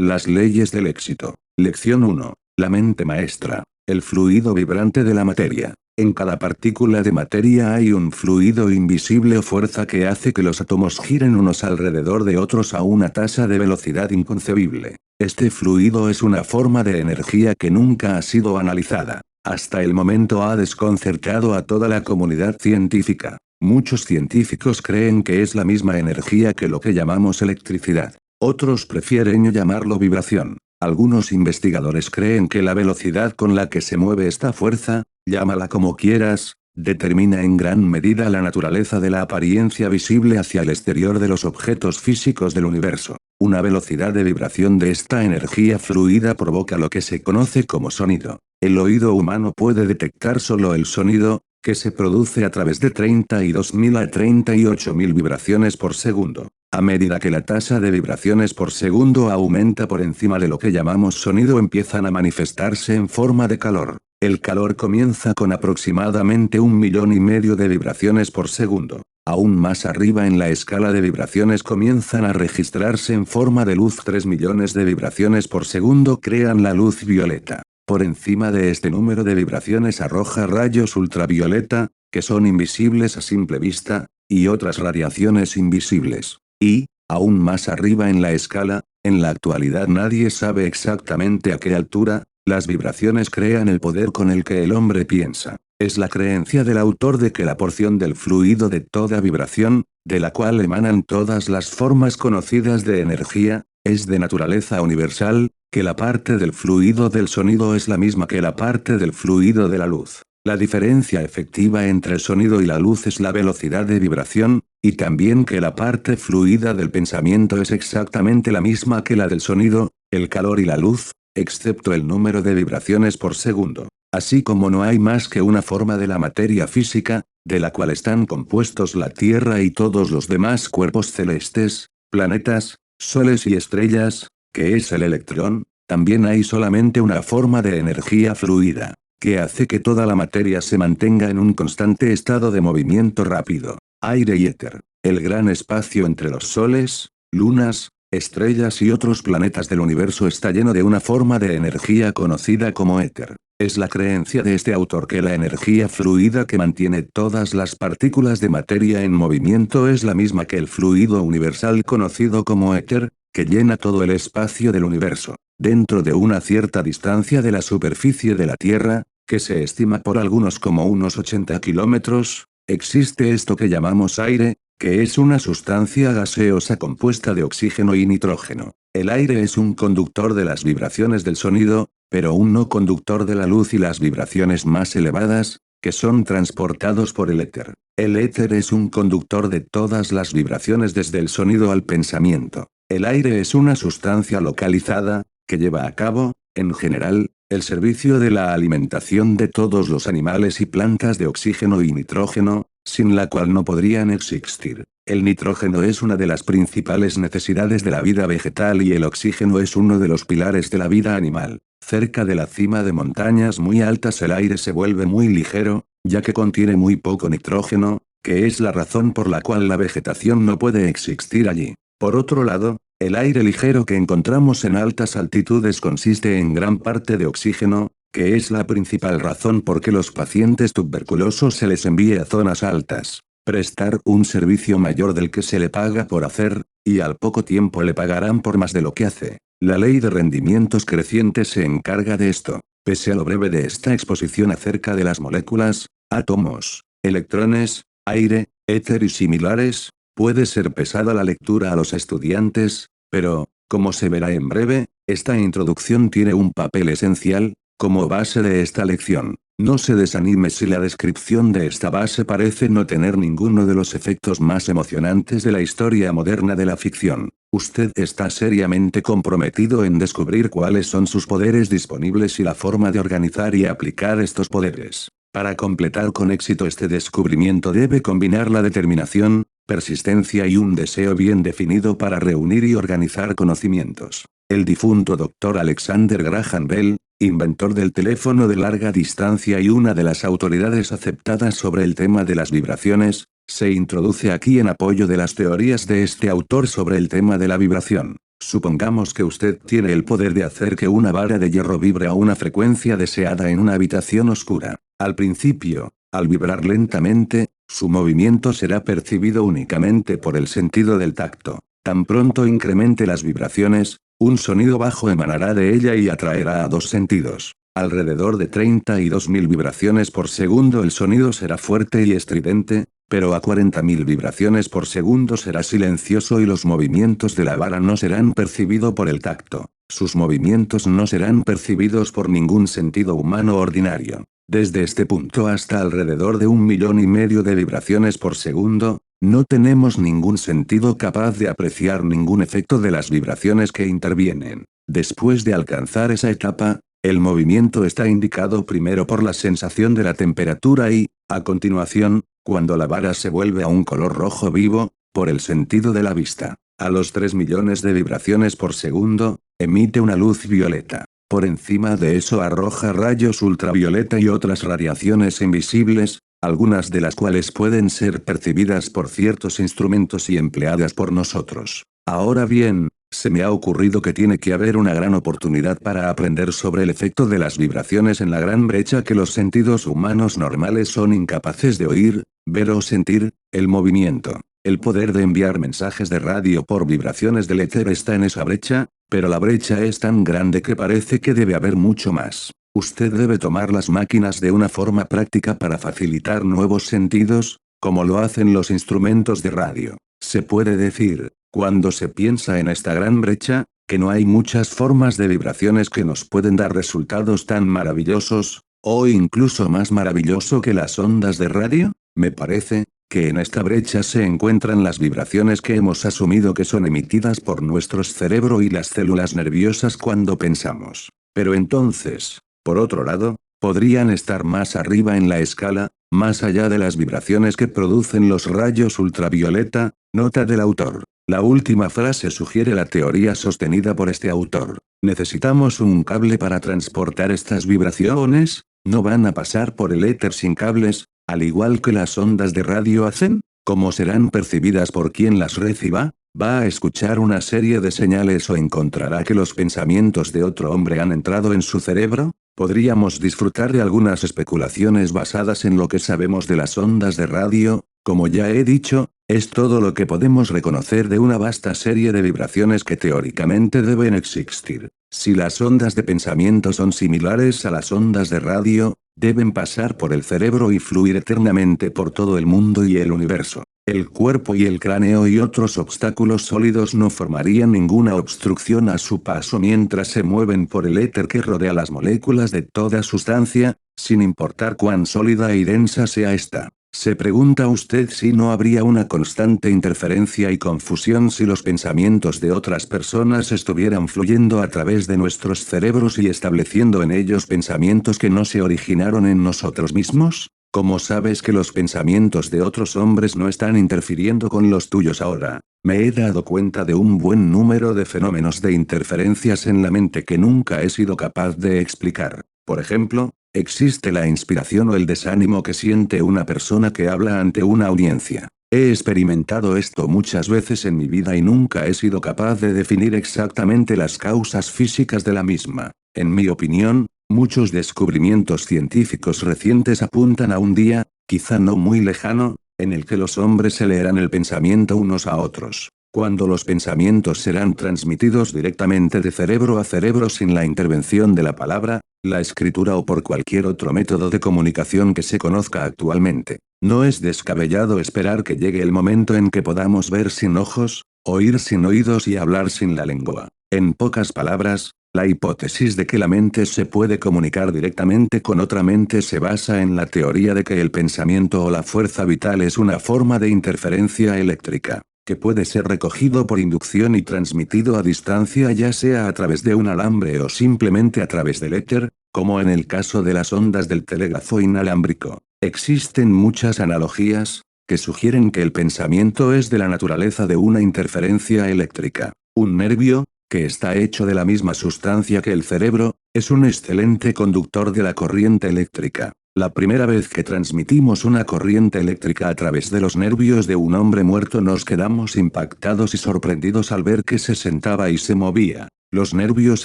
Las leyes del éxito. Lección 1. La mente maestra. El fluido vibrante de la materia. En cada partícula de materia hay un fluido invisible o fuerza que hace que los átomos giren unos alrededor de otros a una tasa de velocidad inconcebible. Este fluido es una forma de energía que nunca ha sido analizada. Hasta el momento ha desconcertado a toda la comunidad científica. Muchos científicos creen que es la misma energía que lo que llamamos electricidad. Otros prefieren llamarlo vibración. Algunos investigadores creen que la velocidad con la que se mueve esta fuerza, llámala como quieras, determina en gran medida la naturaleza de la apariencia visible hacia el exterior de los objetos físicos del universo. Una velocidad de vibración de esta energía fluida provoca lo que se conoce como sonido. El oído humano puede detectar solo el sonido, que se produce a través de 32.000 a 38.000 vibraciones por segundo. A medida que la tasa de vibraciones por segundo aumenta por encima de lo que llamamos sonido, empiezan a manifestarse en forma de calor. El calor comienza con aproximadamente 1,5 millones de vibraciones por segundo. Aún más arriba en la escala de vibraciones comienzan a registrarse en forma de luz. 3 millones de vibraciones por segundo crean la luz violeta. Por encima de este número de vibraciones arroja rayos ultravioleta, que son invisibles a simple vista, y otras radiaciones invisibles. Y, aún más arriba en la escala, en la actualidad nadie sabe exactamente a qué altura, las vibraciones crean el poder con el que el hombre piensa. Es la creencia del autor de que la porción del fluido de toda vibración, de la cual emanan todas las formas conocidas de energía, es de naturaleza universal, que la parte del fluido del sonido es la misma que la parte del fluido de la luz. La diferencia efectiva entre el sonido y la luz es la velocidad de vibración, y también que la parte fluida del pensamiento es exactamente la misma que la del sonido, el calor y la luz, excepto el número de vibraciones por segundo. Así como no hay más que una forma de la materia física, de la cual están compuestos la Tierra y todos los demás cuerpos celestes, planetas, soles y estrellas, que es el electrón, también hay solamente una forma de energía fluida, que hace que toda la materia se mantenga en un constante estado de movimiento rápido. Aire y éter. El gran espacio entre los soles, lunas, estrellas y otros planetas del universo está lleno de una forma de energía conocida como éter. Es la creencia de este autor que la energía fluida que mantiene todas las partículas de materia en movimiento es la misma que el fluido universal conocido como éter, que llena todo el espacio del universo. Dentro de una cierta distancia de la superficie de la Tierra, que se estima por algunos como unos 80 kilómetros, existe esto que llamamos aire, que es una sustancia gaseosa compuesta de oxígeno y nitrógeno. El aire es un conductor de las vibraciones del sonido, pero un no conductor de la luz y las vibraciones más elevadas, que son transportados por el éter. El éter es un conductor de todas las vibraciones desde el sonido al pensamiento. El aire es una sustancia localizada, que lleva a cabo, en general, el servicio de la alimentación de todos los animales y plantas de oxígeno y nitrógeno, sin la cual no podrían existir. El nitrógeno es una de las principales necesidades de la vida vegetal y el oxígeno es uno de los pilares de la vida animal. Cerca de la cima de montañas muy altas el aire se vuelve muy ligero, ya que contiene muy poco nitrógeno, que es la razón por la cual la vegetación no puede existir allí. Por otro lado, el aire ligero que encontramos en altas altitudes consiste en gran parte de oxígeno, que es la principal razón por qué los pacientes tuberculosos se les envía a zonas altas. Prestar un servicio mayor del que se le paga por hacer, y al poco tiempo le pagarán por más de lo que hace. La ley de rendimientos crecientes se encarga de esto. Pese a lo breve de esta exposición acerca de las moléculas, átomos, electrones, aire, éter y similares, puede ser pesada la lectura a los estudiantes, pero, como se verá en breve, esta introducción tiene un papel esencial, como base de esta lección. No se desanime si la descripción de esta base parece no tener ninguno de los efectos más emocionantes de la historia moderna de la ficción. Usted está seriamente comprometido en descubrir cuáles son sus poderes disponibles y la forma de organizar y aplicar estos poderes. Para completar con éxito este descubrimiento debe combinar la determinación, persistencia y un deseo bien definido para reunir y organizar conocimientos. El difunto Dr. Alexander Graham Bell, inventor del teléfono de larga distancia y una de las autoridades aceptadas sobre el tema de las vibraciones, se introduce aquí en apoyo de las teorías de este autor sobre el tema de la vibración. Supongamos que usted tiene el poder de hacer que una vara de hierro vibre a una frecuencia deseada en una habitación oscura. Al principio, al vibrar lentamente, su movimiento será percibido únicamente por el sentido del tacto. Tan pronto incremente las vibraciones, un sonido bajo emanará de ella y atraerá a dos sentidos. Alrededor de 32.000 vibraciones por segundo el sonido será fuerte y estridente, pero a 40.000 vibraciones por segundo será silencioso y los movimientos de la vara no serán percibidos por el tacto. Sus movimientos no serán percibidos por ningún sentido humano ordinario. Desde este punto hasta alrededor de 1,5 millones de vibraciones por segundo, no tenemos ningún sentido capaz de apreciar ningún efecto de las vibraciones que intervienen. Después de alcanzar esa etapa, el movimiento está indicado primero por la sensación de la temperatura y, a continuación, cuando la vara se vuelve a un color rojo vivo, por el sentido de la vista. A los 3 millones de vibraciones por segundo, emite una luz violeta. Por encima de eso arroja rayos ultravioleta y otras radiaciones invisibles, algunas de las cuales pueden ser percibidas por ciertos instrumentos y empleadas por nosotros. Ahora bien, se me ha ocurrido que tiene que haber una gran oportunidad para aprender sobre el efecto de las vibraciones en la gran brecha que los sentidos humanos normales son incapaces de oír, ver o sentir, el movimiento. El poder de enviar mensajes de radio por vibraciones del éter está en esa brecha, pero la brecha es tan grande que parece que debe haber mucho más. Usted debe tomar las máquinas de una forma práctica para facilitar nuevos sentidos, como lo hacen los instrumentos de radio. Se puede decir, cuando se piensa en esta gran brecha, que no hay muchas formas de vibraciones que nos pueden dar resultados tan maravillosos, o incluso más maravilloso que las ondas de radio. Me parece que en esta brecha se encuentran las vibraciones que hemos asumido que son emitidas por nuestro cerebro y las células nerviosas cuando pensamos. Pero entonces, por otro lado, podrían estar más arriba en la escala, más allá de las vibraciones que producen los rayos ultravioleta. Nota del autor. La última frase sugiere la teoría sostenida por este autor. ¿Necesitamos un cable para transportar estas vibraciones? ¿No van a pasar por el éter sin cables, al igual que las ondas de radio hacen? ¿Cómo serán percibidas por quien las reciba? ¿Va a escuchar una serie de señales o encontrará que los pensamientos de otro hombre han entrado en su cerebro? Podríamos disfrutar de algunas especulaciones basadas en lo que sabemos de las ondas de radio. Como ya he dicho, es todo lo que podemos reconocer de una vasta serie de vibraciones que teóricamente deben existir. Si las ondas de pensamiento son similares a las ondas de radio, deben pasar por el cerebro y fluir eternamente por todo el mundo y el universo. El cuerpo y el cráneo y otros obstáculos sólidos no formarían ninguna obstrucción a su paso mientras se mueven por el éter que rodea las moléculas de toda sustancia, sin importar cuán sólida y densa sea esta. ¿Se pregunta usted si no habría una constante interferencia y confusión si los pensamientos de otras personas estuvieran fluyendo a través de nuestros cerebros y estableciendo en ellos pensamientos que no se originaron en nosotros mismos? ¿Cómo sabes que los pensamientos de otros hombres no están interfiriendo con los tuyos ahora? Me he dado cuenta de un buen número de fenómenos de interferencias en la mente que nunca he sido capaz de explicar. Por ejemplo, existe la inspiración o el desánimo que siente una persona que habla ante una audiencia. He experimentado esto muchas veces en mi vida y nunca he sido capaz de definir exactamente las causas físicas de la misma. En mi opinión, muchos descubrimientos científicos recientes apuntan a un día, quizá no muy lejano, en el que los hombres se leerán el pensamiento unos a otros. Cuando los pensamientos serán transmitidos directamente de cerebro a cerebro sin la intervención de la palabra, la escritura o por cualquier otro método de comunicación que se conozca actualmente. No es descabellado esperar que llegue el momento en que podamos ver sin ojos, oír sin oídos y hablar sin la lengua. En pocas palabras, la hipótesis de que la mente se puede comunicar directamente con otra mente se basa en la teoría de que el pensamiento o la fuerza vital es una forma de interferencia eléctrica, que puede ser recogido por inducción y transmitido a distancia ya sea a través de un alambre o simplemente a través del éter, como en el caso de las ondas del telégrafo inalámbrico. Existen muchas analogías, que sugieren que el pensamiento es de la naturaleza de una interferencia eléctrica. Un nervio, que está hecho de la misma sustancia que el cerebro, es un excelente conductor de la corriente eléctrica. La primera vez que transmitimos una corriente eléctrica a través de los nervios de un hombre muerto nos quedamos impactados y sorprendidos al ver que se sentaba y se movía. Los nervios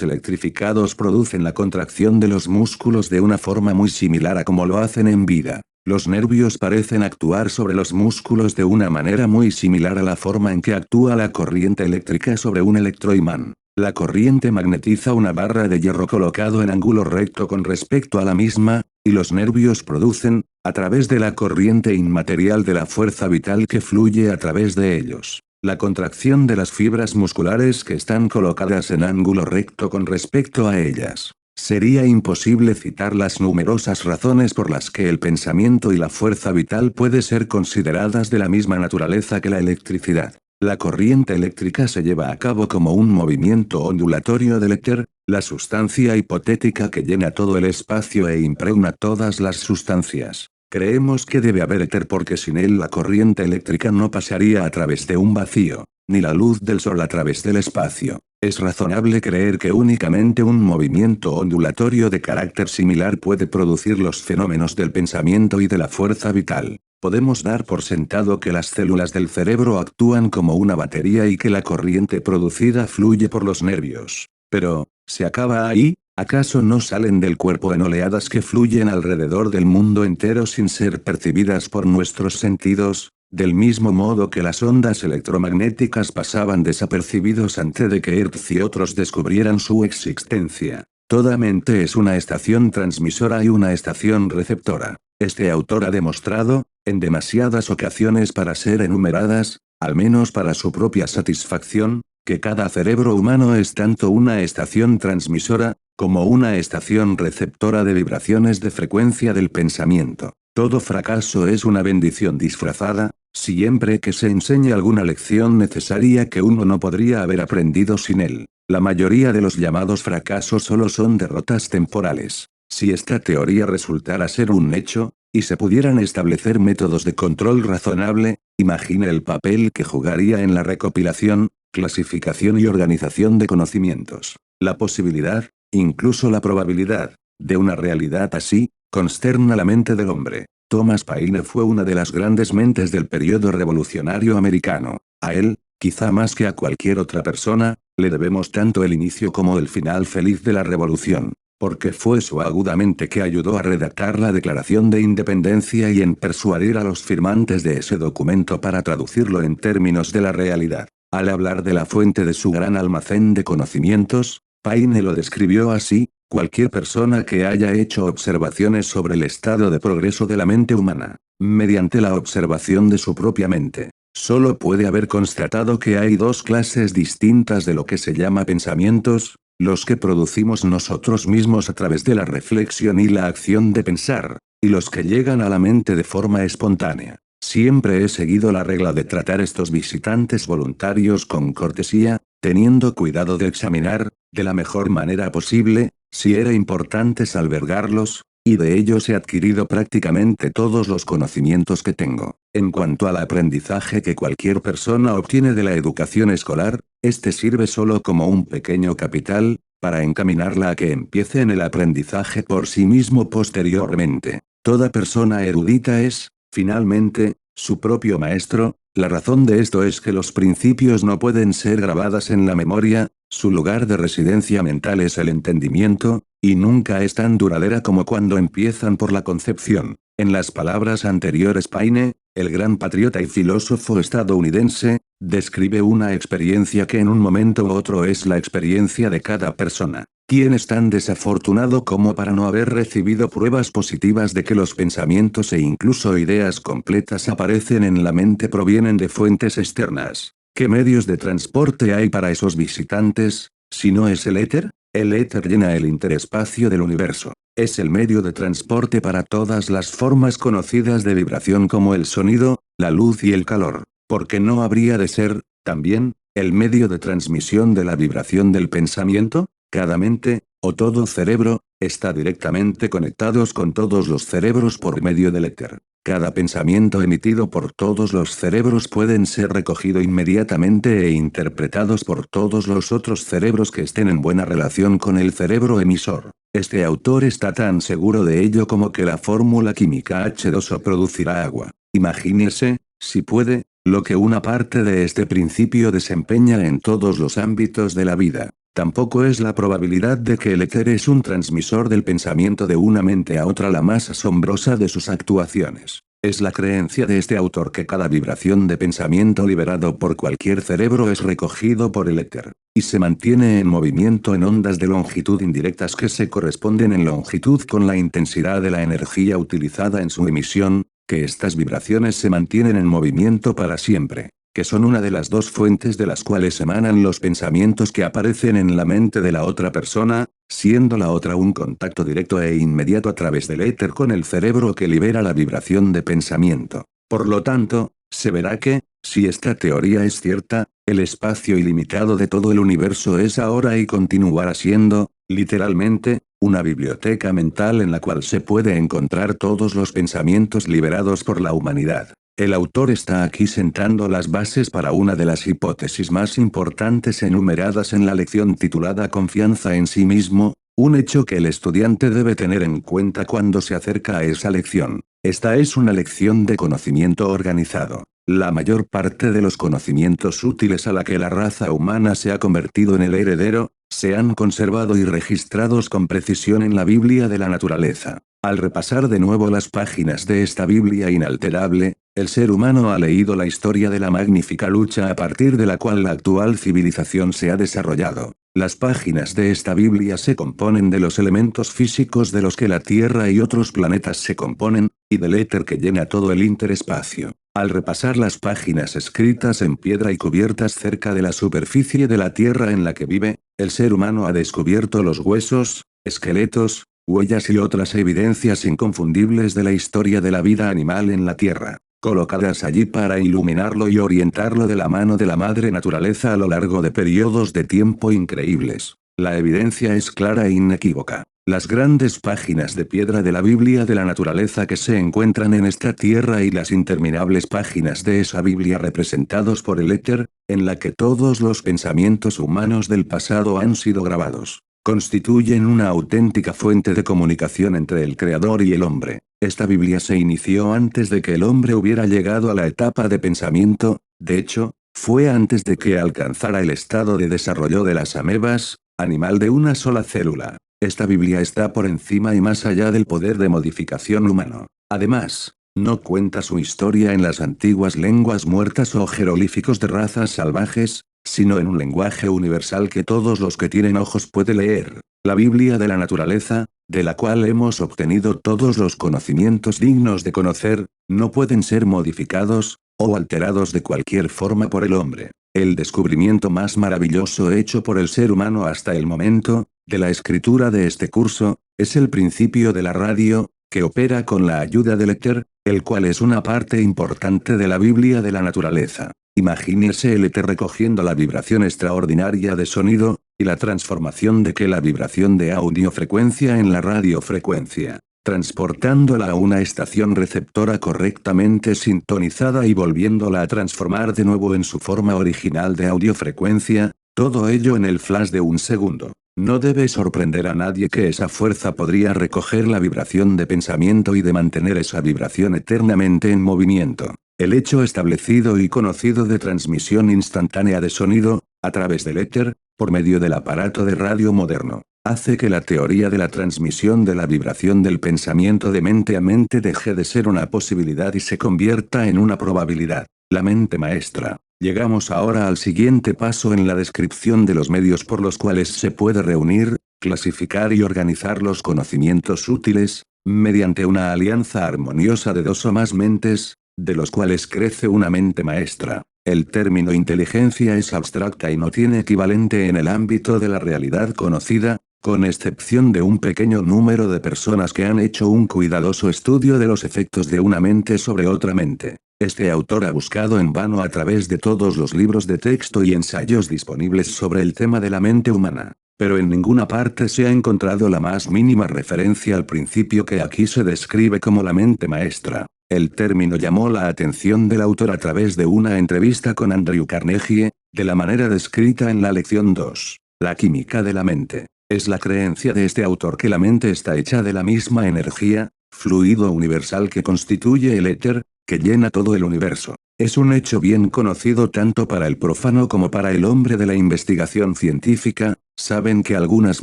electrificados producen la contracción de los músculos de una forma muy similar a como lo hacen en vida. Los nervios parecen actuar sobre los músculos de una manera muy similar a la forma en que actúa la corriente eléctrica sobre un electroimán. La corriente magnetiza una barra de hierro colocado en ángulo recto con respecto a la misma, y los nervios producen, a través de la corriente inmaterial de la fuerza vital que fluye a través de ellos, la contracción de las fibras musculares que están colocadas en ángulo recto con respecto a ellas. Sería imposible citar las numerosas razones por las que el pensamiento y la fuerza vital pueden ser consideradas de la misma naturaleza que la electricidad. La corriente eléctrica se lleva a cabo como un movimiento ondulatorio del éter, la sustancia hipotética que llena todo el espacio e impregna todas las sustancias. Creemos que debe haber éter porque sin él la corriente eléctrica no pasaría a través de un vacío, ni la luz del sol a través del espacio. Es razonable creer que únicamente un movimiento ondulatorio de carácter similar puede producir los fenómenos del pensamiento y de la fuerza vital. Podemos dar por sentado que las células del cerebro actúan como una batería y que la corriente producida fluye por los nervios. Pero, ¿se acaba ahí? ¿Acaso no salen del cuerpo en oleadas que fluyen alrededor del mundo entero sin ser percibidas por nuestros sentidos? Del mismo modo que las ondas electromagnéticas pasaban desapercibidos antes de que Hertz y otros descubrieran su existencia. Toda mente es una estación transmisora y una estación receptora. Este autor ha demostrado, en demasiadas ocasiones para ser enumeradas, al menos para su propia satisfacción, que cada cerebro humano es tanto una estación transmisora, como una estación receptora de vibraciones de frecuencia del pensamiento. Todo fracaso es una bendición disfrazada, siempre que se enseñe alguna lección necesaria que uno no podría haber aprendido sin él. La mayoría de los llamados fracasos solo son derrotas temporales. Si esta teoría resultara ser un hecho, y se pudieran establecer métodos de control razonable, imagine el papel que jugaría en la recopilación, clasificación y organización de conocimientos. La posibilidad, incluso la probabilidad, de una realidad así, consterna la mente del hombre. Thomas Paine fue una de las grandes mentes del periodo revolucionario americano. A él, quizá más que a cualquier otra persona, le debemos tanto el inicio como el final feliz de la revolución. Porque fue su aguda mente que ayudó a redactar la Declaración de Independencia y en persuadir a los firmantes de ese documento para traducirlo en términos de la realidad. Al hablar de la fuente de su gran almacén de conocimientos, Paine lo describió así: cualquier persona que haya hecho observaciones sobre el estado de progreso de la mente humana, mediante la observación de su propia mente, solo puede haber constatado que hay dos clases distintas de lo que se llama pensamientos: los que producimos nosotros mismos a través de la reflexión y la acción de pensar, y los que llegan a la mente de forma espontánea. Siempre he seguido la regla de tratar estos visitantes voluntarios con cortesía, teniendo cuidado de examinar, de la mejor manera posible, si era importante albergarlos, y de ellos he adquirido prácticamente todos los conocimientos que tengo. En cuanto al aprendizaje que cualquier persona obtiene de la educación escolar, este sirve solo como un pequeño capital, para encaminarla a que empiece en el aprendizaje por sí mismo posteriormente. Toda persona erudita es, finalmente, su propio maestro. La razón de esto es que los principios no pueden ser grabadas en la memoria, su lugar de residencia mental es el entendimiento, y nunca es tan duradera como cuando empiezan por la concepción. En las palabras anteriores, Paine, el gran patriota y filósofo estadounidense, describe una experiencia que en un momento u otro es la experiencia de cada persona. ¿Quién es tan desafortunado como para no haber recibido pruebas positivas de que los pensamientos e incluso ideas completas aparecen en la mente provienen de fuentes externas? ¿Qué medios de transporte hay para esos visitantes, si no es el éter? El éter llena el interespacio del universo. Es el medio de transporte para todas las formas conocidas de vibración como el sonido, la luz y el calor. ¿Por qué no habría de ser, también, el medio de transmisión de la vibración del pensamiento? Cada mente, o todo cerebro, está directamente conectados con todos los cerebros por medio del éter. Cada pensamiento emitido por todos los cerebros pueden ser recogido inmediatamente e interpretados por todos los otros cerebros que estén en buena relación con el cerebro emisor. Este autor está tan seguro de ello como que la fórmula química H2O producirá agua. Imagínese, si puede, lo que una parte de este principio desempeña en todos los ámbitos de la vida. Tampoco es la probabilidad de que el éter es un transmisor del pensamiento de una mente a otra la más asombrosa de sus actuaciones. Es la creencia de este autor que cada vibración de pensamiento liberado por cualquier cerebro es recogido por el éter, y se mantiene en movimiento en ondas de longitud indirectas que se corresponden en longitud con la intensidad de la energía utilizada en su emisión, que estas vibraciones se mantienen en movimiento para siempre, que son una de las dos fuentes de las cuales emanan los pensamientos que aparecen en la mente de la otra persona, siendo la otra un contacto directo e inmediato a través del éter con el cerebro que libera la vibración de pensamiento. Por lo tanto, se verá que, si esta teoría es cierta, el espacio ilimitado de todo el universo es ahora y continuará siendo, literalmente, una biblioteca mental en la cual se puede encontrar todos los pensamientos liberados por la humanidad. El autor está aquí sentando las bases para una de las hipótesis más importantes enumeradas en la lección titulada Confianza en sí mismo, un hecho que el estudiante debe tener en cuenta cuando se acerca a esa lección. Esta es una lección de conocimiento organizado. La mayor parte de los conocimientos útiles a la que la raza humana se ha convertido en el heredero, se han conservado y registrados con precisión en la Biblia de la naturaleza. Al repasar de nuevo las páginas de esta Biblia inalterable, el ser humano ha leído la historia de la magnífica lucha a partir de la cual la actual civilización se ha desarrollado. Las páginas de esta Biblia se componen de los elementos físicos de los que la Tierra y otros planetas se componen, y del éter que llena todo el interespacio. Al repasar las páginas escritas en piedra y cubiertas cerca de la superficie de la Tierra en la que vive, el ser humano ha descubierto los huesos, esqueletos, huellas y otras evidencias inconfundibles de la historia de la vida animal en la Tierra, colocadas allí para iluminarlo y orientarlo de la mano de la madre naturaleza a lo largo de periodos de tiempo increíbles. La evidencia es clara e inequívoca. Las grandes páginas de piedra de la Biblia de la naturaleza que se encuentran en esta tierra y las interminables páginas de esa Biblia representados por el éter, en la que todos los pensamientos humanos del pasado han sido grabados, constituyen una auténtica fuente de comunicación entre el Creador y el hombre. Esta Biblia se inició antes de que el hombre hubiera llegado a la etapa de pensamiento, de hecho, fue antes de que alcanzara el estado de desarrollo de las amebas, animal de una sola célula. Esta Biblia está por encima y más allá del poder de modificación humano. Además, no cuenta su historia en las antiguas lenguas muertas o jeroglíficos de razas salvajes, sino en un lenguaje universal que todos los que tienen ojos pueden leer. La Biblia de la naturaleza, de la cual hemos obtenido todos los conocimientos dignos de conocer, no pueden ser modificados, o alterados de cualquier forma por el hombre. El descubrimiento más maravilloso hecho por el ser humano hasta el momento, de la escritura de este curso, es el principio de la radio, que opera con la ayuda del éter, el cual es una parte importante de la Biblia de la naturaleza. Imagínese el éter recogiendo la vibración extraordinaria de sonido, y la transformación de que la vibración de audiofrecuencia en la radiofrecuencia, transportándola a una estación receptora correctamente sintonizada y volviéndola a transformar de nuevo en su forma original de audiofrecuencia, todo ello en el flash de un segundo. No debe sorprender a nadie que esa fuerza podría recoger la vibración de pensamiento y de mantener esa vibración eternamente en movimiento. El hecho establecido y conocido de transmisión instantánea de sonido, a través del éter, por medio del aparato de radio moderno, hace que la teoría de la transmisión de la vibración del pensamiento de mente a mente deje de ser una posibilidad y se convierta en una probabilidad. La mente maestra. Llegamos ahora al siguiente paso en la descripción de los medios por los cuales se puede reunir, clasificar y organizar los conocimientos útiles, mediante una alianza armoniosa de dos o más mentes, de los cuales crece una mente maestra. El término inteligencia es abstracta y no tiene equivalente en el ámbito de la realidad conocida, con excepción de un pequeño número de personas que han hecho un cuidadoso estudio de los efectos de una mente sobre otra mente. Este autor ha buscado en vano a través de todos los libros de texto y ensayos disponibles sobre el tema de la mente humana, pero en ninguna parte se ha encontrado la más mínima referencia al principio que aquí se describe como la mente maestra. El término llamó la atención del autor a través de una entrevista con Andrew Carnegie, de la manera descrita en la lección 2, la química de la mente. Es la creencia de este autor que la mente está hecha de la misma energía, fluido universal que constituye el éter, que llena todo el universo. Es un hecho bien conocido tanto para el profano como para el hombre de la investigación científica. Saben que algunas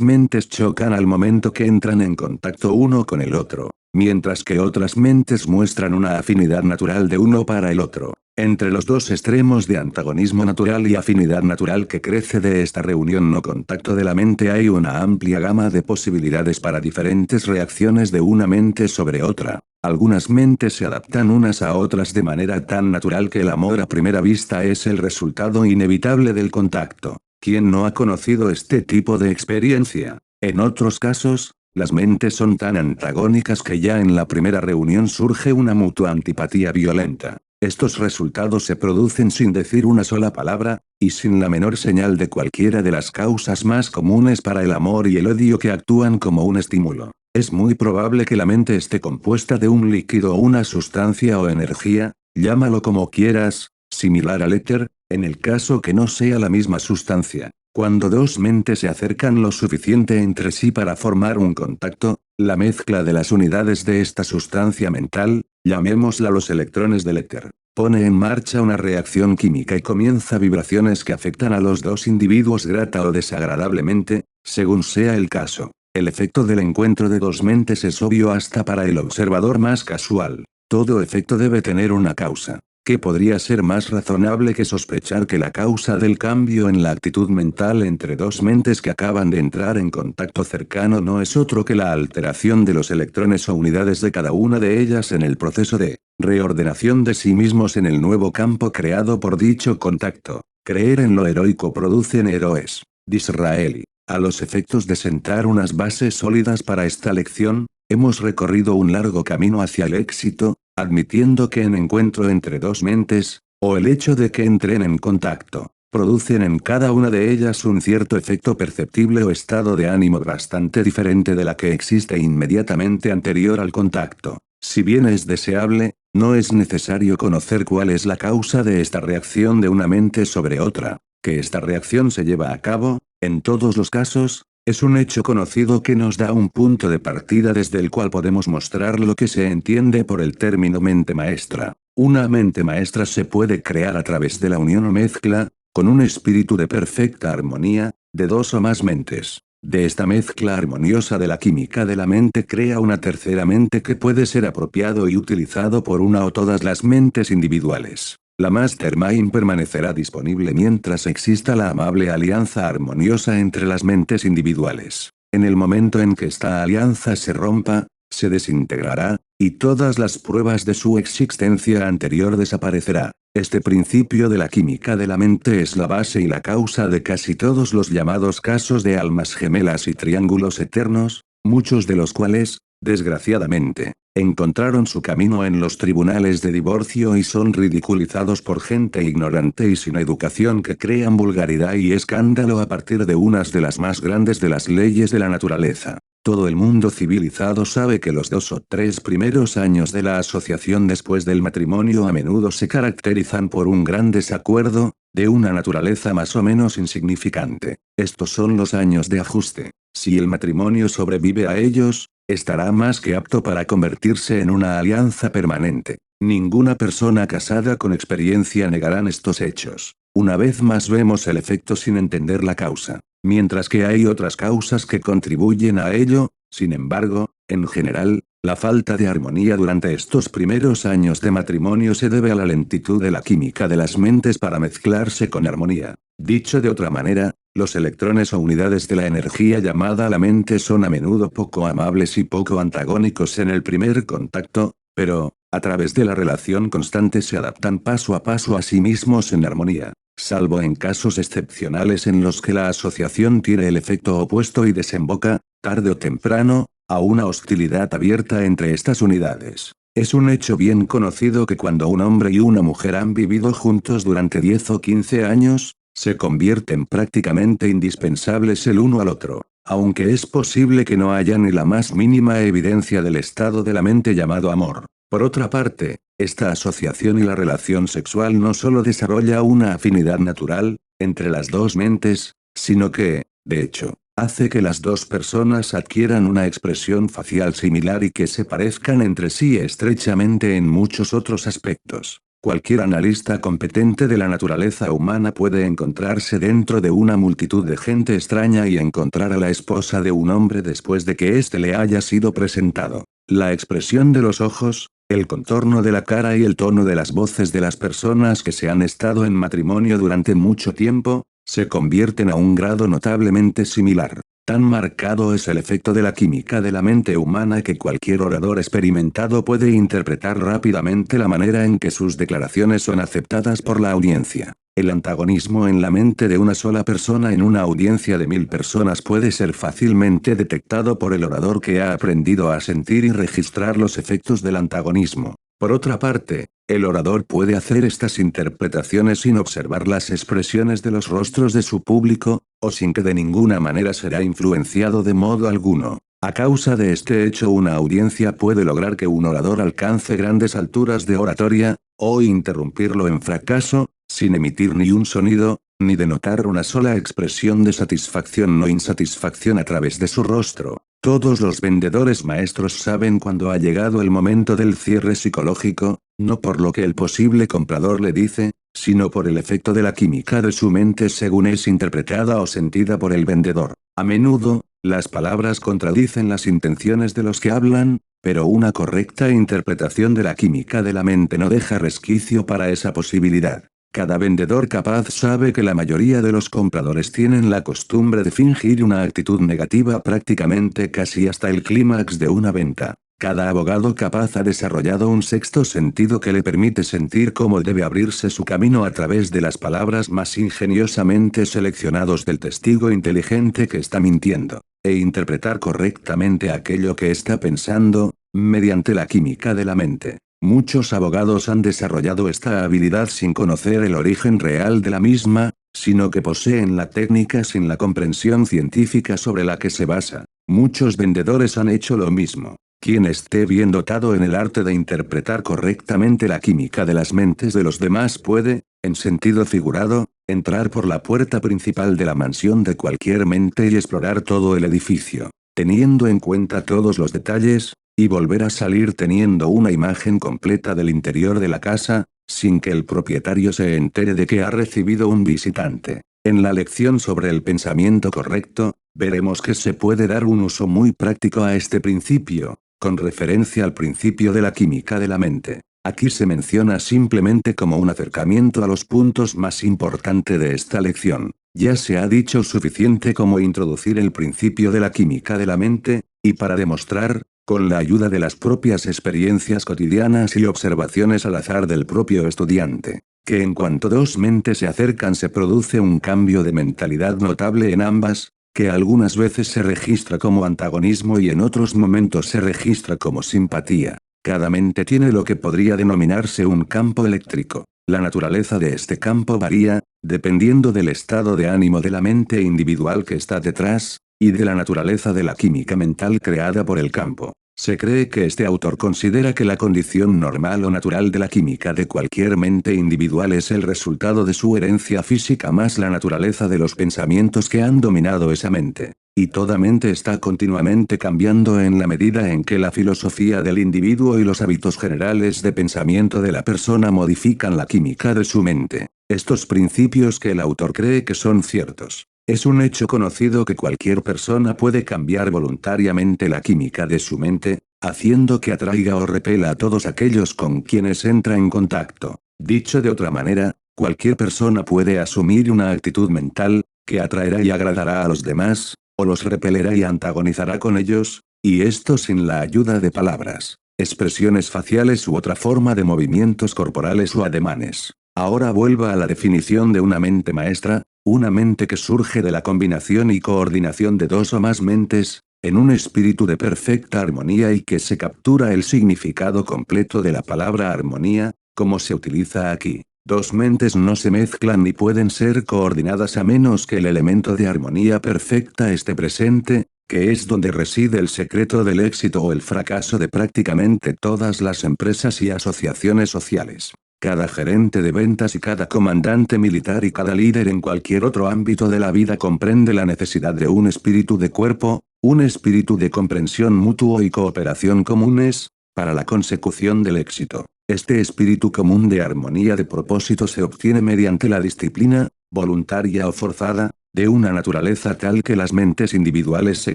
mentes chocan al momento que entran en contacto uno con el otro, mientras que otras mentes muestran una afinidad natural de uno para el otro. Entre los dos extremos de antagonismo natural y afinidad natural que crece de esta reunión o contacto de la mente hay una amplia gama de posibilidades para diferentes reacciones de una mente sobre otra. Algunas mentes se adaptan unas a otras de manera tan natural que el amor a primera vista es el resultado inevitable del contacto. ¿Quién no ha conocido este tipo de experiencia? En otros casos, las mentes son tan antagónicas que ya en la primera reunión surge una mutua antipatía violenta. Estos resultados se producen sin decir una sola palabra, y sin la menor señal de cualquiera de las causas más comunes para el amor y el odio que actúan como un estímulo. Es muy probable que la mente esté compuesta de un líquido o una sustancia o energía, llámalo como quieras, similar al éter, en el caso que no sea la misma sustancia. Cuando dos mentes se acercan lo suficiente entre sí para formar un contacto, la mezcla de las unidades de esta sustancia mental, llamémosla los electrones del éter, pone en marcha una reacción química y comienza vibraciones que afectan a los dos individuos grata o desagradablemente, según sea el caso. El efecto del encuentro de dos mentes es obvio hasta para el observador más casual. Todo efecto debe tener una causa. ¿Qué podría ser más razonable que sospechar que la causa del cambio en la actitud mental entre dos mentes que acaban de entrar en contacto cercano no es otro que la alteración de los electrones o unidades de cada una de ellas en el proceso de reordenación de sí mismos en el nuevo campo creado por dicho contacto? Creer en lo heroico producen héroes. Disraeli. A los efectos de sentar unas bases sólidas para esta lección, hemos recorrido un largo camino hacia el éxito, admitiendo que en encuentro entre dos mentes, o el hecho de que entren en contacto, producen en cada una de ellas un cierto efecto perceptible o estado de ánimo bastante diferente de la que existe inmediatamente anterior al contacto. Si bien es deseable, no es necesario conocer cuál es la causa de esta reacción de una mente sobre otra. Que esta reacción se lleva a cabo, en todos los casos, es un hecho conocido que nos da un punto de partida desde el cual podemos mostrar lo que se entiende por el término mente maestra. Una mente maestra se puede crear a través de la unión o mezcla, con un espíritu de perfecta armonía, de dos o más mentes. De esta mezcla armoniosa de la química de la mente crea una tercera mente que puede ser apropiado y utilizado por una o todas las mentes individuales. La Mastermind permanecerá disponible mientras exista la amable alianza armoniosa entre las mentes individuales. En el momento en que esta alianza se rompa, se desintegrará, y todas las pruebas de su existencia anterior desaparecerá. Este principio de la química de la mente es la base y la causa de casi todos los llamados casos de almas gemelas y triángulos eternos, muchos de los cuales, desgraciadamente, encontraron su camino en los tribunales de divorcio y son ridiculizados por gente ignorante y sin educación que crean vulgaridad y escándalo a partir de unas de las más grandes de las leyes de la naturaleza. Todo el mundo civilizado sabe que los 2 o 3 primeros años de la asociación después del matrimonio a menudo se caracterizan por un gran desacuerdo, de una naturaleza más o menos insignificante. Estos son los años de ajuste. Si el matrimonio sobrevive a ellos, estará más que apto para convertirse en una alianza permanente. Ninguna persona casada con experiencia negarán estos hechos. Una vez más vemos el efecto sin entender la causa. Mientras que hay otras causas que contribuyen a ello, sin embargo, en general, la falta de armonía durante estos primeros años de matrimonio se debe a la lentitud de la química de las mentes para mezclarse con armonía. Dicho de otra manera, los electrones o unidades de la energía llamada la mente son a menudo poco amables y poco antagónicos en el primer contacto, pero, a través de la relación constante se adaptan paso a paso a sí mismos en armonía. Salvo en casos excepcionales en los que la asociación tiene el efecto opuesto y desemboca, tarde o temprano, a una hostilidad abierta entre estas unidades. Es un hecho bien conocido que cuando un hombre y una mujer han vivido juntos durante 10 o 15 años, se convierten prácticamente indispensables el uno al otro, aunque es posible que no haya ni la más mínima evidencia del estado de la mente llamado amor. Por otra parte, esta asociación y la relación sexual no solo desarrolla una afinidad natural, entre las dos mentes, sino que, de hecho, hace que las dos personas adquieran una expresión facial similar y que se parezcan entre sí estrechamente en muchos otros aspectos. Cualquier analista competente de la naturaleza humana puede encontrarse dentro de una multitud de gente extraña y encontrar a la esposa de un hombre después de que éste le haya sido presentado. La expresión de los ojos, el contorno de la cara y el tono de las voces de las personas que se han estado en matrimonio durante mucho tiempo, se convierten a un grado notablemente similar. Tan marcado es el efecto de la química de la mente humana que cualquier orador experimentado puede interpretar rápidamente la manera en que sus declaraciones son aceptadas por la audiencia. El antagonismo en la mente de una sola persona en una audiencia de 1000 personas puede ser fácilmente detectado por el orador que ha aprendido a sentir y registrar los efectos del antagonismo. Por otra parte, el orador puede hacer estas interpretaciones sin observar las expresiones de los rostros de su público, o sin que de ninguna manera será influenciado de modo alguno. A causa de este hecho, una audiencia puede lograr que un orador alcance grandes alturas de oratoria, o interrumpirlo en fracaso, sin emitir ni un sonido, ni denotar una sola expresión de satisfacción o insatisfacción a través de su rostro. Todos los vendedores maestros saben cuando ha llegado el momento del cierre psicológico, no por lo que el posible comprador le dice, sino por el efecto de la química de su mente según es interpretada o sentida por el vendedor. A menudo, las palabras contradicen las intenciones de los que hablan, pero una correcta interpretación de la química de la mente no deja resquicio para esa posibilidad. Cada vendedor capaz sabe que la mayoría de los compradores tienen la costumbre de fingir una actitud negativa prácticamente casi hasta el clímax de una venta. Cada abogado capaz ha desarrollado un sexto sentido que le permite sentir cómo debe abrirse su camino a través de las palabras más ingeniosamente seleccionados del testigo inteligente que está mintiendo, e interpretar correctamente aquello que está pensando, mediante la química de la mente. Muchos abogados han desarrollado esta habilidad sin conocer el origen real de la misma, sino que poseen la técnica sin la comprensión científica sobre la que se basa. Muchos vendedores han hecho lo mismo. Quien esté bien dotado en el arte de interpretar correctamente la química de las mentes de los demás puede, en sentido figurado, entrar por la puerta principal de la mansión de cualquier mente y explorar todo el edificio, teniendo en cuenta todos los detalles, y volver a salir teniendo una imagen completa del interior de la casa, sin que el propietario se entere de que ha recibido un visitante. En la lección sobre el pensamiento correcto, veremos que se puede dar un uso muy práctico a este principio, con referencia al principio de la química de la mente. Aquí se menciona simplemente como un acercamiento a los puntos más importantes de esta lección. Ya se ha dicho suficiente como introducir el principio de la química de la mente, y para demostrar, con la ayuda de las propias experiencias cotidianas y observaciones al azar del propio estudiante, que en cuanto dos mentes se acercan se produce un cambio de mentalidad notable en ambas, que algunas veces se registra como antagonismo y en otros momentos se registra como simpatía. Cada mente tiene lo que podría denominarse un campo eléctrico. La naturaleza de este campo varía, dependiendo del estado de ánimo de la mente individual que está detrás, y de la naturaleza de la química mental creada por el campo. Se cree que este autor considera que la condición normal o natural de la química de cualquier mente individual es el resultado de su herencia física más la naturaleza de los pensamientos que han dominado esa mente. Y toda mente está continuamente cambiando en la medida en que la filosofía del individuo y los hábitos generales de pensamiento de la persona modifican la química de su mente. Estos principios que el autor cree que son ciertos. Es un hecho conocido que cualquier persona puede cambiar voluntariamente la química de su mente, haciendo que atraiga o repela a todos aquellos con quienes entra en contacto. Dicho de otra manera, cualquier persona puede asumir una actitud mental, que atraerá y agradará a los demás, o los repelerá y antagonizará con ellos, y esto sin la ayuda de palabras, expresiones faciales u otra forma de movimientos corporales o ademanes. Ahora vuelva a la definición de una mente maestra. Una mente que surge de la combinación y coordinación de dos o más mentes, en un espíritu de perfecta armonía y que se captura el significado completo de la palabra armonía, como se utiliza aquí. Dos mentes no se mezclan ni pueden ser coordinadas a menos que el elemento de armonía perfecta esté presente, que es donde reside el secreto del éxito o el fracaso de prácticamente todas las empresas y asociaciones sociales. Cada gerente de ventas y cada comandante militar y cada líder en cualquier otro ámbito de la vida comprende la necesidad de un espíritu de cuerpo, un espíritu de comprensión mutuo y cooperación comunes, para la consecución del éxito. Este espíritu común de armonía de propósito se obtiene mediante la disciplina, voluntaria o forzada, de una naturaleza tal que las mentes individuales se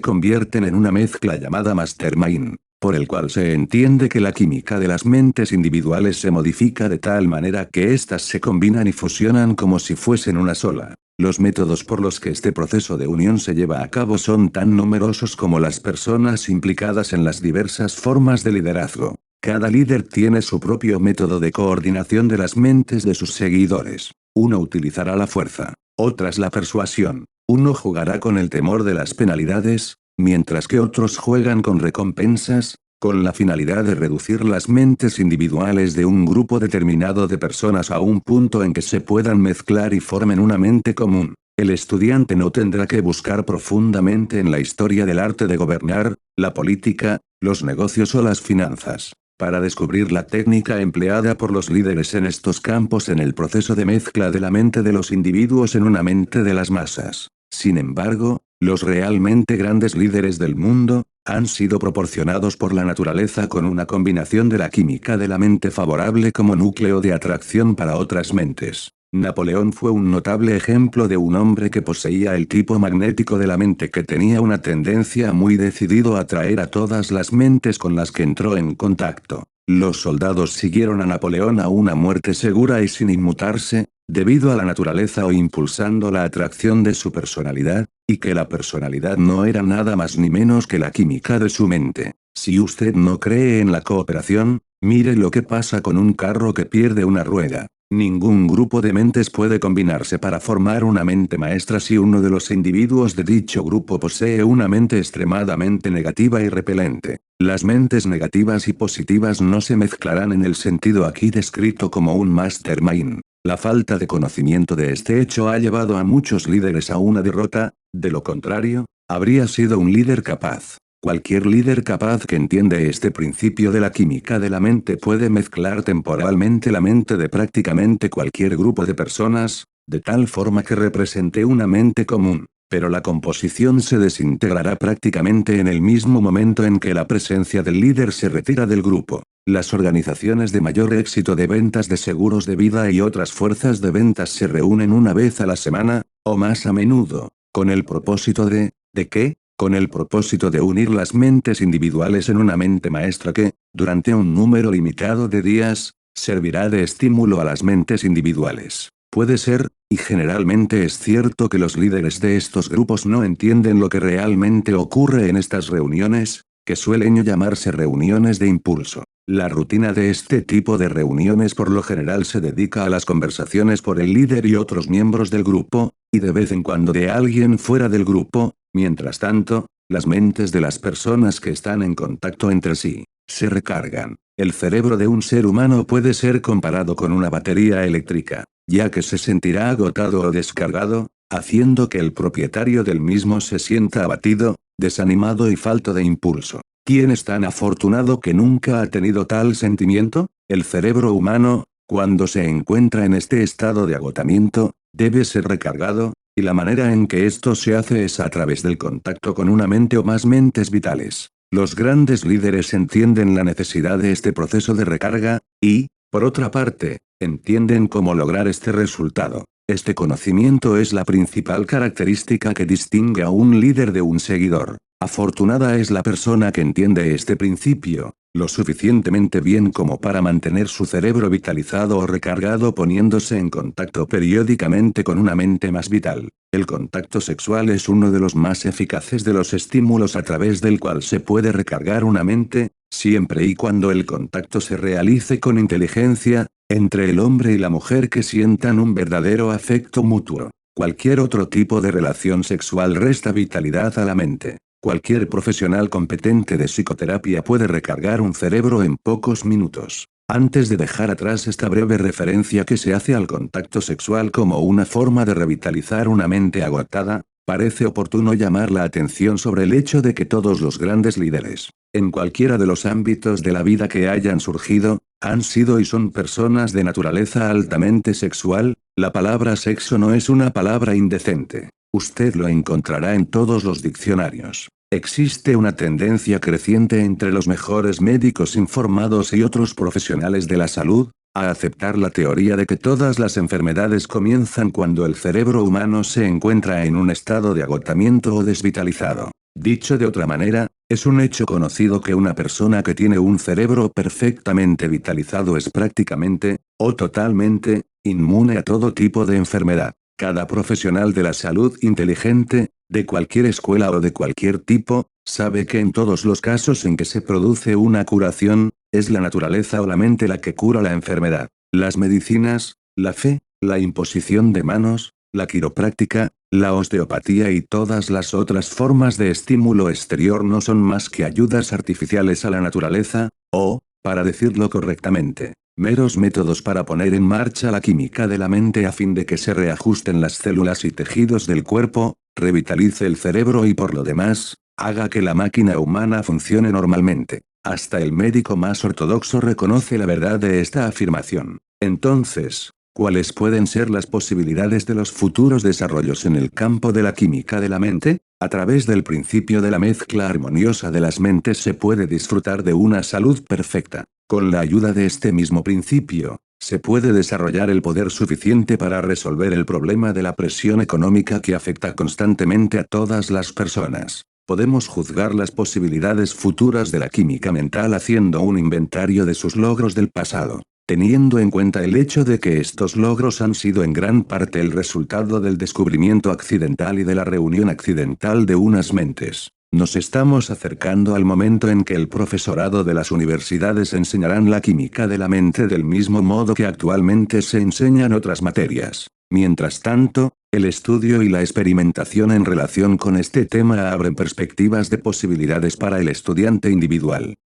convierten en una mezcla llamada mastermind, por el cual se entiende que la química de las mentes individuales se modifica de tal manera que éstas se combinan y fusionan como si fuesen una sola. Los métodos por los que este proceso de unión se lleva a cabo son tan numerosos como las personas implicadas en las diversas formas de liderazgo. Cada líder tiene su propio método de coordinación de las mentes de sus seguidores. Uno utilizará la fuerza, otras la persuasión, uno jugará con el temor de las penalidades, mientras que otros juegan con recompensas, con la finalidad de reducir las mentes individuales de un grupo determinado de personas a un punto en que se puedan mezclar y formen una mente común. El estudiante no tendrá que buscar profundamente en la historia del arte de gobernar, la política, los negocios o las finanzas, para descubrir la técnica empleada por los líderes en estos campos en el proceso de mezcla de la mente de los individuos en una mente de las masas. Sin embargo, los realmente grandes líderes del mundo, han sido proporcionados por la naturaleza con una combinación de la química de la mente favorable como núcleo de atracción para otras mentes. Napoleón fue un notable ejemplo de un hombre que poseía el tipo magnético de la mente que tenía una tendencia muy decidido a atraer a todas las mentes con las que entró en contacto. Los soldados siguieron a Napoleón a una muerte segura y sin inmutarse, debido a la naturaleza o impulsando la atracción de su personalidad, y que la personalidad no era nada más ni menos que la química de su mente. Si usted no cree en la cooperación, mire lo que pasa con un carro que pierde una rueda. Ningún grupo de mentes puede combinarse para formar una mente maestra si uno de los individuos de dicho grupo posee una mente extremadamente negativa y repelente. Las mentes negativas y positivas no se mezclarán en el sentido aquí descrito como un mastermind. La falta de conocimiento de este hecho ha llevado a muchos líderes a una derrota, de lo contrario, habría sido un líder capaz. Cualquier líder capaz que entiende este principio de la química de la mente puede mezclar temporalmente la mente de prácticamente cualquier grupo de personas, de tal forma que represente una mente común, pero la composición se desintegrará prácticamente en el mismo momento en que la presencia del líder se retira del grupo. Las organizaciones de mayor éxito de ventas de seguros de vida y otras fuerzas de ventas se reúnen una vez a la semana, o más a menudo, con el propósito ¿de qué? Con el propósito de unir las mentes individuales en una mente maestra que, durante un número limitado de días, servirá de estímulo a las mentes individuales. Puede ser, y generalmente es cierto que los líderes de estos grupos no entienden lo que realmente ocurre en estas reuniones, que suelen llamarse reuniones de impulso. La rutina de este tipo de reuniones por lo general se dedica a las conversaciones por el líder y otros miembros del grupo, y de vez en cuando de alguien fuera del grupo. Mientras tanto, las mentes de las personas que están en contacto entre sí, se recargan. El cerebro de un ser humano puede ser comparado con una batería eléctrica, ya que se sentirá agotado o descargado, haciendo que el propietario del mismo se sienta abatido, desanimado y falto de impulso. ¿Quién es tan afortunado que nunca ha tenido tal sentimiento? El cerebro humano, cuando se encuentra en este estado de agotamiento, debe ser recargado, y la manera en que esto se hace es a través del contacto con una mente o más mentes vitales. Los grandes líderes entienden la necesidad de este proceso de recarga, y, por otra parte, entienden cómo lograr este resultado. Este conocimiento es la principal característica que distingue a un líder de un seguidor. Afortunada es la persona que entiende este principio, lo suficientemente bien como para mantener su cerebro vitalizado o recargado poniéndose en contacto periódicamente con una mente más vital. El contacto sexual es uno de los más eficaces de los estímulos a través del cual se puede recargar una mente, siempre y cuando el contacto se realice con inteligencia, entre el hombre y la mujer que sientan un verdadero afecto mutuo. Cualquier otro tipo de relación sexual resta vitalidad a la mente. Cualquier profesional competente de psicoterapia puede recargar un cerebro en pocos minutos. Antes de dejar atrás esta breve referencia que se hace al contacto sexual como una forma de revitalizar una mente agotada, parece oportuno llamar la atención sobre el hecho de que todos los grandes líderes, en cualquiera de los ámbitos de la vida que hayan surgido, Han sido y son personas de naturaleza altamente sexual. La palabra sexo no es una palabra indecente. Usted lo encontrará en todos los diccionarios. Existe una tendencia creciente entre los mejores médicos informados y otros profesionales de la salud, a aceptar la teoría de que todas las enfermedades comienzan cuando el cerebro humano se encuentra en un estado de agotamiento o desvitalizado. Dicho de otra manera, es un hecho conocido que una persona que tiene un cerebro perfectamente vitalizado es prácticamente, o totalmente, inmune a todo tipo de enfermedad. Cada profesional de la salud inteligente, de cualquier escuela o de cualquier tipo, sabe que en todos los casos en que se produce una curación, es la naturaleza o la mente la que cura la enfermedad. Las medicinas, la fe, la imposición de manos, la quiropráctica, la osteopatía y todas las otras formas de estímulo exterior no son más que ayudas artificiales a la naturaleza, o, para decirlo correctamente, meros métodos para poner en marcha la química de la mente a fin de que se reajusten las células y tejidos del cuerpo, revitalice el cerebro y por lo demás, haga que la máquina humana funcione normalmente. Hasta el médico más ortodoxo reconoce la verdad de esta afirmación. Entonces, ¿cuáles pueden ser las posibilidades de los futuros desarrollos en el campo de la química de la mente? A través del principio de la mezcla armoniosa de las mentes se puede disfrutar de una salud perfecta. Con la ayuda de este mismo principio, se puede desarrollar el poder suficiente para resolver el problema de la presión económica que afecta constantemente a todas las personas. Podemos juzgar las posibilidades futuras de la química mental haciendo un inventario de sus logros del pasado. Teniendo en cuenta el hecho de que estos logros han sido en gran parte el resultado del descubrimiento accidental y de la reunión accidental de unas mentes, nos estamos acercando al momento en que el profesorado de las universidades enseñarán la química de la mente del mismo modo que actualmente se enseñan otras materias. Mientras tanto, el estudio y la experimentación en relación con este tema abren perspectivas de posibilidades para el estudiante individual.